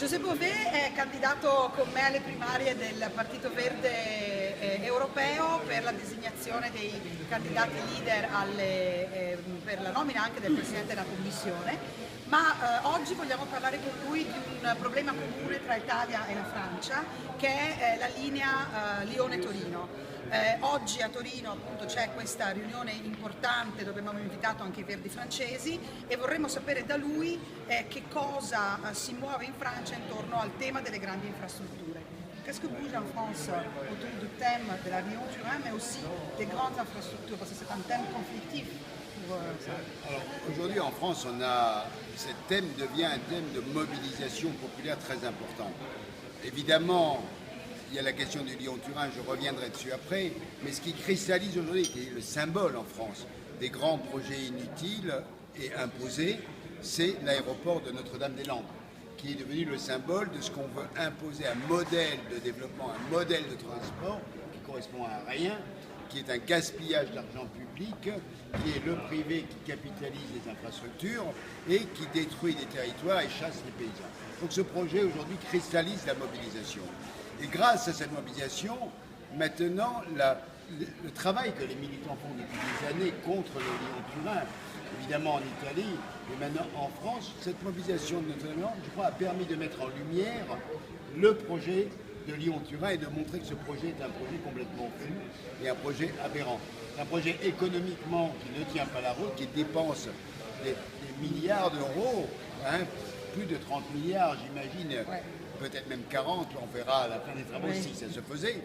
José Bové è candidato con me alle primarie del Partito Verde europeo per la designazione dei candidati leader per la nomina anche del Presidente della Commissione, ma oggi vogliamo parlare con lui di un problema comune tra Italia e la Francia, che è la linea Lione-Torino. Oggi a Torino appunto c'è questa riunione importante dove abbiamo invitato anche i Verdi francesi e vorremmo sapere da lui che cosa si muove in Francia intorno al tema delle grandi infrastrutture. Qu'est-ce que bouge en France autour du thème de la Lyon-Turin, mais aussi des grandes infrastructures, parce que c'est un thème conflictif pour ça. Alors aujourd'hui en France, ce thème devient un thème de mobilisation populaire très important. Évidemment, il y a la question du Lyon-Turin, je reviendrai dessus après, mais ce qui cristallise aujourd'hui, qui est le symbole en France des grands projets inutiles et imposés, c'est l'aéroport de Notre-Dame-des-Landes, qui est devenu le symbole de ce qu'on veut imposer, un modèle de développement, un modèle de transport qui correspond à rien, qui est un gaspillage d'argent public, qui est le privé qui capitalise les infrastructures et qui détruit les territoires et chasse les paysans. Donc ce projet aujourd'hui cristallise la mobilisation. Et grâce à cette mobilisation, maintenant, le travail que les militants font depuis des années contre le Lyon-Turin, évidemment en Italie, et maintenant en France, cette mobilisation de Notre-Dame, je crois, a permis de mettre en lumière le projet de Lyon-Turin et de montrer que ce projet est un projet complètement fou et un projet aberrant. Un projet économiquement qui ne tient pas la route, qui dépense des milliards d'euros, hein, plus de 30 milliards, j'imagine. Ouais. Peut-être même 40, on verra à la fin des travaux oui. Si ça se faisait,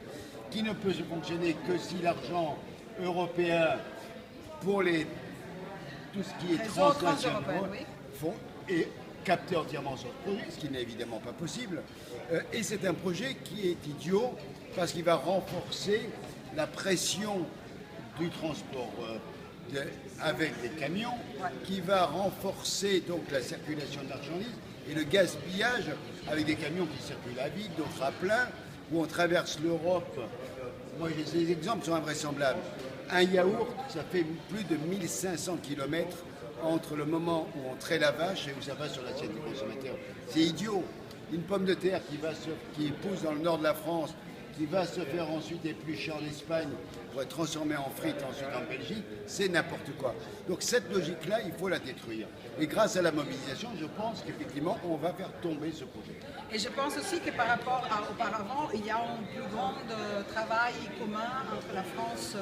qui ne peut se fonctionner que si l'argent européen pour tout ce qui est transnational oui. est capté entièrement sur ce projet, ce qui n'est évidemment pas possible. Et c'est un projet qui est idiot parce qu'il va renforcer la pression du transport avec des camions, ouais. Qui va renforcer donc la circulation de marchandises et le gaspillage avec des camions qui circulent à vide, d'autres à plein, où on traverse l'Europe. Moi, ces exemples sont invraisemblables. Un yaourt, ça fait plus de 1500 km entre le moment où on traite la vache et où ça va sur l'assiette du consommateur. C'est idiot. Une pomme de terre qui pousse dans le nord de la France, qui va se faire ensuite éplucher en Espagne pour être transformée en frites ensuite en Belgique, c'est n'importe quoi. Donc cette logique-là, il faut la détruire. Et grâce à la mobilisation, je pense qu'effectivement, on va faire tomber ce projet. Et je pense aussi que par rapport à auparavant, il y a un plus grand travail commun entre la France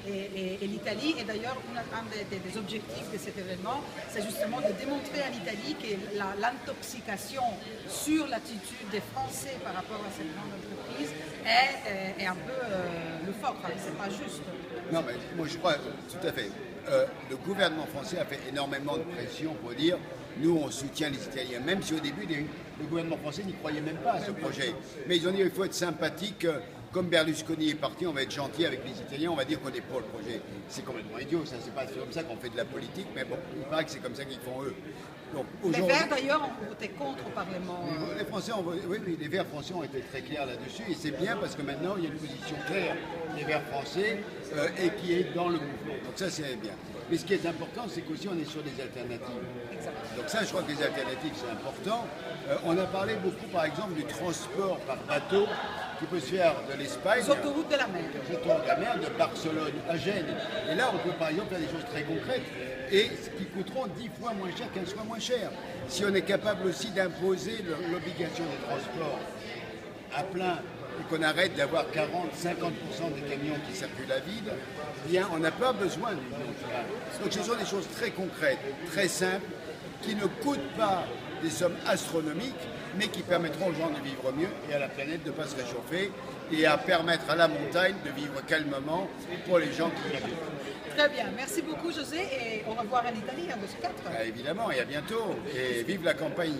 et l'Italie. Et d'ailleurs, un des objectifs de cet événement, c'est justement de démontrer à l'Italie que l'intoxication sur l'attitude des Français par rapport à cette grande entreprise est un peu le fort, enfin, c'est pas juste. Non, mais moi je crois tout à fait. Le gouvernement français a fait énormément de pression pour dire nous on soutient les Italiens, même si au début le gouvernement français n'y croyait même pas à ce projet. Mais ils ont dit il faut être sympathique, comme Berlusconi est parti, on va être gentil avec les Italiens, on va dire qu'on est pour le projet. C'est complètement idiot, ça, c'est pas comme ça qu'on fait de la politique, mais bon, il paraît que c'est comme ça qu'ils font eux. Donc, les Verts d'ailleurs ont voté contre au Parlement. Les Français oui, les Verts français ont été très clairs là-dessus et c'est bien parce que maintenant il y a une position claire des Verts français et qui est dans le mouvement. Donc ça c'est bien. Mais ce qui est important, c'est qu'aussi on est sur des alternatives. Exactement. Donc ça, je crois que les alternatives c'est important. On a parlé beaucoup par exemple du transport par bateau qui peut se faire de l'Espagne. Les autoroutes de la mer. Les autoroutes de la mer, de Barcelone à Gênes. Et là, on peut par exemple faire des choses très concrètes et qui coûteront 10 fois moins cher, 15 fois moins cher. Si on est capable aussi d'imposer l'obligation des transports à plein et qu'on arrête d'avoir 40-50% des camions qui circulent à vide, eh bien on n'a pas besoin d'une Lyon-Turin. Donc ce sont des choses très concrètes, très simples, qui ne coûtent pas des sommes astronomiques, mais qui permettront aux gens de vivre mieux et à la planète de ne pas se réchauffer et à permettre à la montagne de vivre calmement pour les gens qui y habitent. Très bien, merci beaucoup José et au revoir en Italie, un de ces quatre. Évidemment, et à bientôt, et vive la campagne.